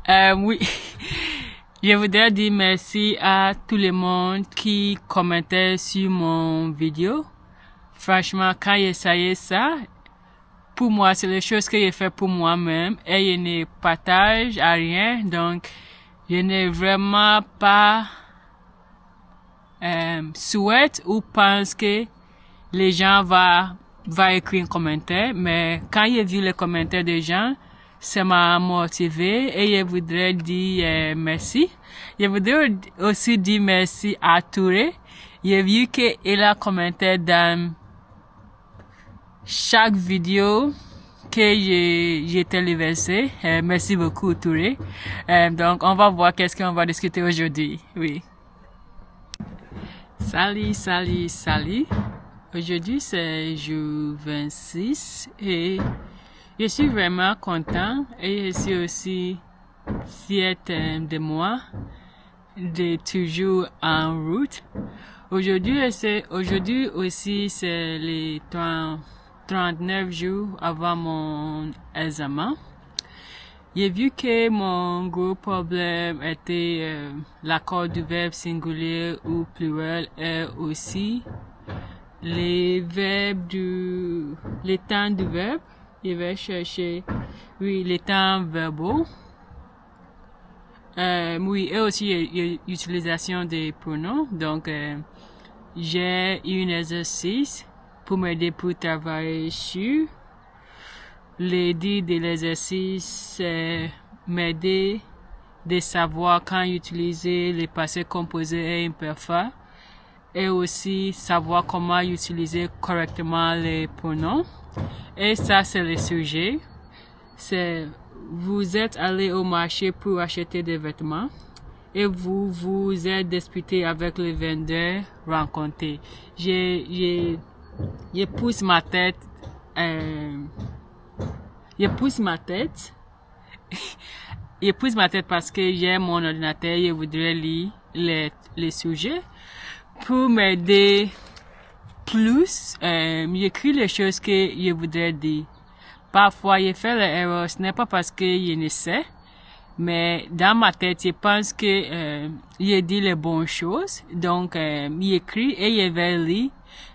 Oui, je voudrais dire merci à tout le monde qui commentait sur mon vidéo. Franchement, quand j'essayais ça, pour moi, c'est les choses que j'ai fait pour moi-même et je ne partage à rien. Donc, je n'ai vraiment pas souhaite ou pense que les gens va écrire un commentaire. Mais quand j'ai vu les commentaires des gens, ça m'a motivé et je voudrais dire merci. Je voudrais aussi dire merci à Touré. J'ai vu qu'il a commenté dans chaque vidéo que j'ai téléversé. Merci beaucoup Touré. Donc on va voir qu'est-ce qu'on va discuter aujourd'hui. Oui. Salut. Aujourd'hui c'est jour 26 et je suis vraiment content et je suis aussi fier de moi de toujours en route. Aujourd'hui aussi c'est les 39 jours avant mon examen. J'ai vu que mon gros problème était l'accord du verbe singulier ou pluriel et aussi les temps du verbe. Je vais chercher, les temps verbaux. Oui, et aussi l'utilisation des pronoms. Donc, j'ai un exercice pour m'aider pour travailler sur. L'idée de l'exercice, c'est m'aider de savoir quand utiliser les passés composés et imperfects et aussi savoir comment utiliser correctement les pronoms. Et ça, c'est le sujet. C'est vous êtes allé au marché pour acheter des vêtements et vous êtes disputé avec le vendeur rencontré. Je pousse ma tête. Je pousse ma tête parce que j'ai mon ordinateur et je voudrais lire les sujets pour m'aider plus. J'écris les choses que je voudrais dire. Parfois, je fais l'erreur. Ce n'est pas parce que je ne sais, mais dans ma tête, je pense que je dis les bonnes choses. Donc, j'écris et je vais lire.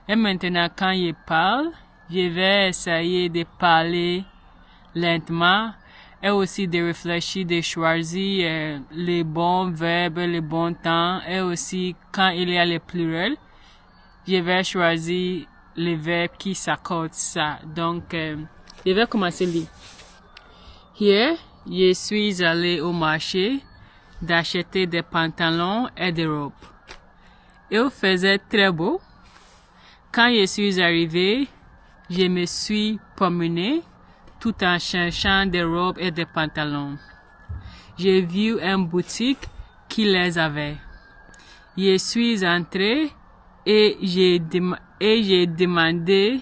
Et maintenant, quand je parle, je vais essayer de parler lentement et aussi de réfléchir, de choisir les bons verbes, les bons temps et aussi quand il y a les pluriels, je vais choisir les verbes qui s'accordent ça. Donc, je vais commencer à lire. Hier, je suis allé au marché d'acheter des pantalons et des robes. Il faisait très beau. Quand je suis arrivé, je me suis promené tout en cherchant des robes et des pantalons. J'ai vu une boutique qui les avait. Je suis entré et j'ai demandé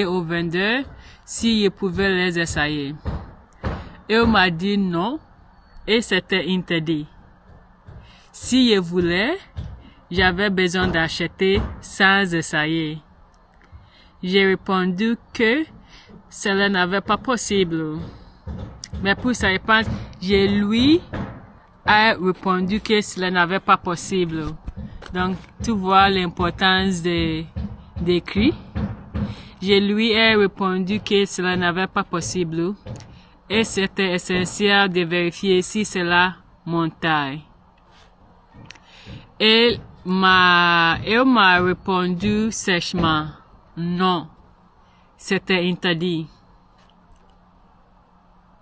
au vendeur si je pouvais les essayer. Il m'a dit non et c'était interdit. Si je voulais, j'avais besoin d'acheter sans essayer. J'ai répondu que cela n'avait pas possible. Mais pour sa réponse, je lui ai répondu que cela n'avait pas possible. Donc, tu vois l'importance d'écrire. Je lui ai répondu que cela n'avait pas possible. Et c'était essentiel de vérifier si cela mon taille. Il m'a répondu sèchement. Non. C'était interdit.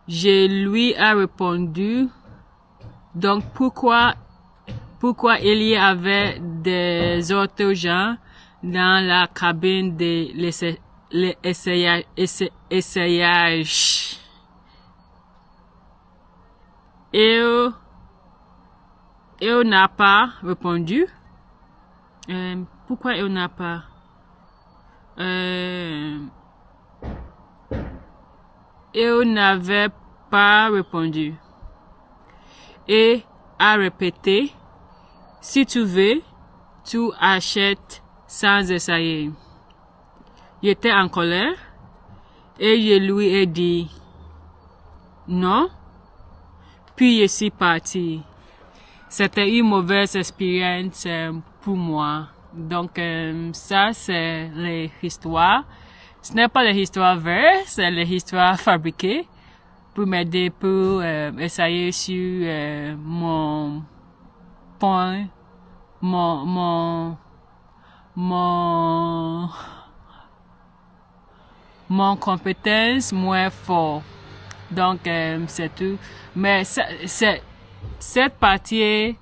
Je lui ai répondu, donc pourquoi il y avait des autres gens dans la cabine de l'essayage. Il n'a pas répondu. Pourquoi il n'a pas? Il n'avait pas répondu. Et a répété, si tu veux, tu achètes sans essayer. J'étais en colère et je lui ai dit, non, puis je suis partie. C'était une mauvaise expérience pour moi. Donc, ça, c'est l'histoire. Ce n'est pas l'histoire vraie, c'est l'histoire fabriquée pour m'aider pour essayer sur mon point, mon compétence moins fort. Donc, c'est tout. Mais cette partie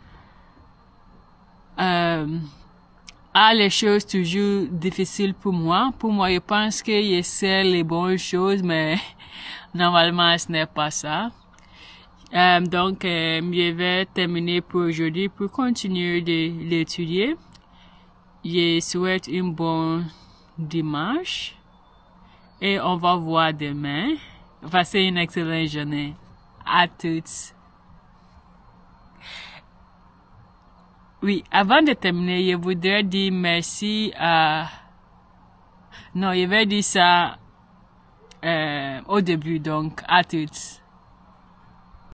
a les choses toujours difficiles pour moi. Pour moi, je pense que je sais les bonnes choses, mais normalement, ce n'est pas ça. Donc, je vais terminer pour aujourd'hui pour continuer de l'étudier. Je souhaite une bonne dimanche et on va voir demain. Passez une excellente journée à toutes. Oui, avant de terminer, je voudrais dire merci à... Non, je vais dire ça au début, donc à toutes.